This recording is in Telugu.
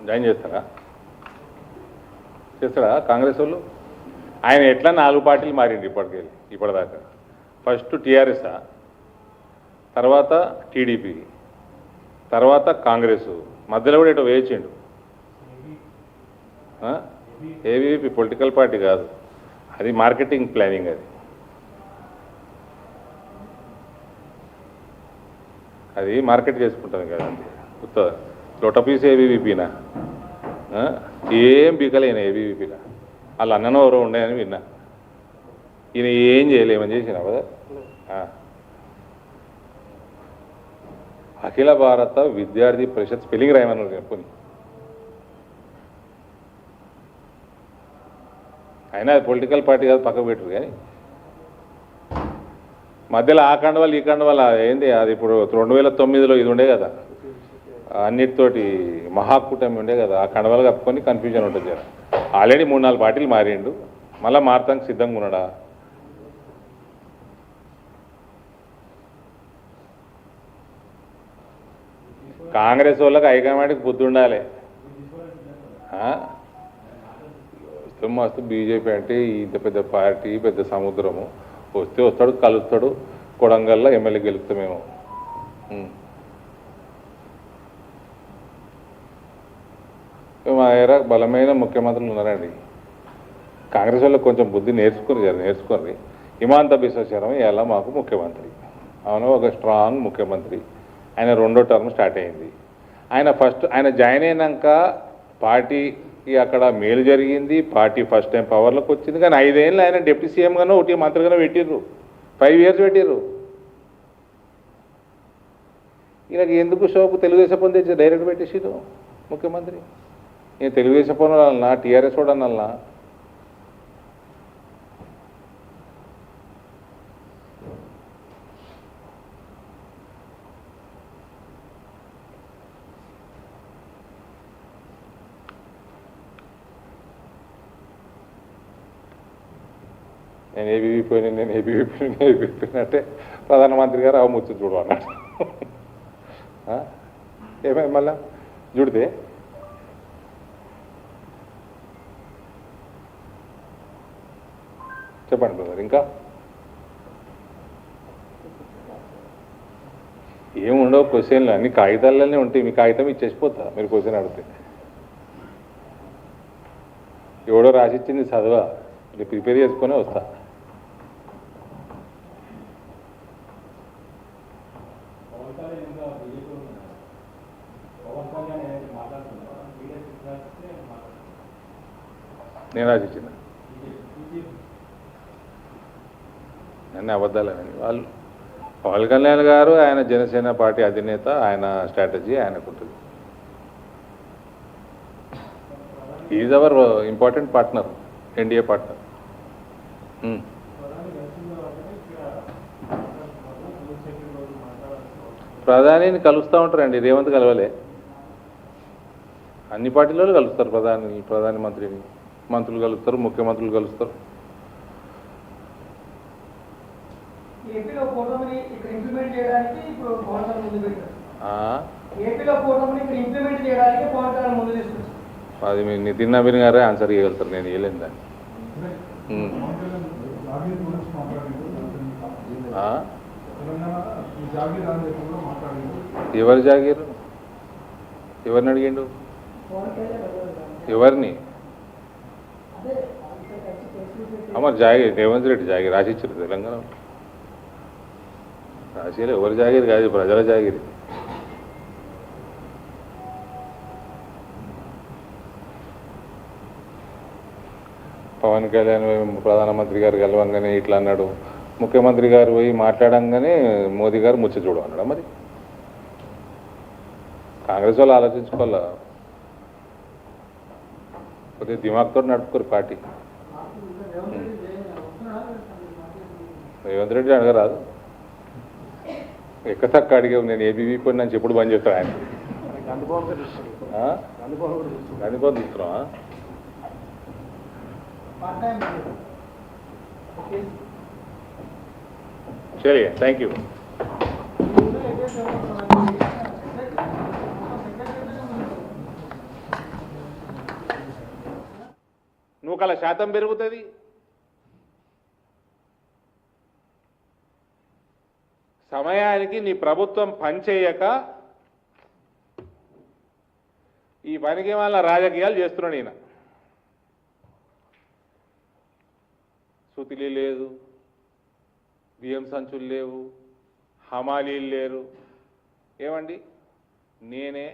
జాయిన్ చేస్తాడా కాంగ్రెస్ వాళ్ళు? ఆయన ఎట్లా 4 పార్టీలు మారిండు ఇప్పటిదాకా. ఫస్ట్ టీఆర్ఎస్, తర్వాత టీడీపీ, తర్వాత కాంగ్రెస్, మధ్యలో కూడా ఇటు వేయించిండు. ఏబీవీపీ పొలిటికల్ పార్టీ కాదు, అది మార్కెటింగ్ ప్లానింగ్. అది మార్కెట్ చేసుకుంటుంది కదా, అంతే. కొత్త లొటపీస్ ఏబీవీపీనా? ఏం బీకలేనా ఏబీవీపీలా? వాళ్ళు అన్ననో ఎవరో ఉండేదని విన్నా. ఈయన ఏం చేయలేమని చేసినా కదా. అఖిల భారత విద్యార్థి పరిషత్ స్పెల్లింగ్ రాయమని చెప్పుని. అయినా అది పొలిటికల్ పార్టీ కాదు, పక్కకు పెట్టరు. కానీ మధ్యలో ఆ కండవాళ్ళు ఈ కండవాళ్ళు ఏంది, అది ఇప్పుడు 2009లో ఇది ఉండే కదా, అన్నిటితోటి మహాకూటమి ఉండే కదా, ఆ కండవాళ్ళు కప్పుకొని కన్ఫ్యూజన్ ఉంటుంది కదా. ఆల్రెడీ 3-4 పార్టీలు మారిండు, మళ్ళీ మారటానికి సిద్ధంగా ఉన్నాడా? కాంగ్రెస్ వాళ్ళకి హైకమాండ్కి బుద్ధి ఉండాలి. మస్తు బీజేపీ అంటే ఇంత పెద్ద పార్టీ, పెద్ద సముద్రము. వస్తాడు, కలుస్తాడు, కొడంగల్లో ఎమ్మెల్యే గెలుస్తామేమో. మా దగ్గర బలమైన ముఖ్యమంత్రులు ఉన్నారండి. కాంగ్రెస్ వాళ్ళకి కొంచెం బుద్ధి నేర్చుకుని హిమాంత బిశ్వ శర్మ ఇలా మాకు ముఖ్యమంత్రి. అవును, ఒక స్ట్రాంగ్ ముఖ్యమంత్రి. ఆయన 2వ టర్మ్ స్టార్ట్ అయింది. ఆయన జాయిన్ అయినాక పార్టీకి అక్కడ మేలు జరిగింది, పార్టీ ఫస్ట్ టైం పవర్లోకి వచ్చింది. కానీ 5 ఏళ్ళు ఆయన డిప్యూటీ సీఎంగానో ఒకటి మంత్రిగానో పెట్టిర్రు, 5 years పెట్టిర్రు. ఈయనకి ఎందుకు షోకు తెలుగుదేశం పొంది డైరెక్ట్ పెట్టేసిరు ముఖ్యమంత్రి? నేను తెలుగుదేశం పొందాలన్నా టీఆర్ఎస్ కూడా అన్నా? నేను ఏబీవీపీ అంటే ప్రధానమంత్రి గారు అవి ముచ్చు చూడమన్నాడు. ఏమైంది మళ్ళా చూడితే? చెప్పండి బ్రదర్. ఇంకా ఏముండవు క్వశ్చన్లు, అన్ని కాగితాలనే ఉంటాయి. మీ కాగితం ఇచ్చేసిపోతా మీరు క్వశ్చన్ అడిగితే. ఎవడో రాసిచ్చింది చదవా, ప్రిపేర్ చేసుకునే వస్తా. నేను రాసిచ్చిందా? అన్నీ అబద్ధాలేనండి. పవన్ కళ్యాణ్ గారు ఆయన జనసేన పార్టీ అధినేత, ఆయన స్ట్రాటజీ ఆయనకుంటుంది. Is our important partner, NDA partner. ప్రధానిని కలుస్తూ ఉంటారండి, రేవంత్ కలవలే. అన్ని పార్టీలలో కలుస్తారు ప్రధాని మంత్రిని, మంత్రులు కలుస్తారు, ముఖ్యమంత్రులు కలుస్తారు. అది మీ నితిన్ నవీన్ గారే ఆన్సర్ చేయగలుగుతారు, నేను ఇవ్వలేను దాన్ని. ఎవరు జాగీరు? ఎవరిని అడిగిండు? ఎవరిని? అమ్మ జాగీర్ రేవంత్ రెడ్డి జాగీర్ రాసిచ్చారు తెలంగాణ. రాసిలే, ఎవరు జాగీర్ కాదు, ప్రజల జాగీర్. పవన్ కళ్యాణ్ ప్రధానమంత్రి గారు కలవంగానే ఇట్లా అన్నాడు, ముఖ్యమంత్రి గారు పోయి మాట్లాడంగానే మోదీ గారు ముచ్చ చూడు అన్నాడు. మరి కాంగ్రెస్ వాళ్ళు ఆలోచించుకోవాలా, కొద్దిగా దిమాగ్తో నడుపుకోరు పార్టీ. రేవంత్ రెడ్డి అడగరాదు, ఎక్కతక్క అడిగావు. నేను ఏబీవీపీ నుంచి ఎప్పుడు బంద్ చేస్తాను ఆయన. గండిపోత తీసుకున్నావా? चलिए, थैंक यू. ఎముకల శాతం పెరుగుతుంది, సమయానికి నీ ప్రభుత్వం పనిచేయక ఈ పనికి వాళ్ళ రాజకీయాలు చేస్తున్నాడు ఈయన. సుతిలి లేదు, బియ్యం సంచులు లేవు, హమాలీలు లేరు. ఏమండి, నేనే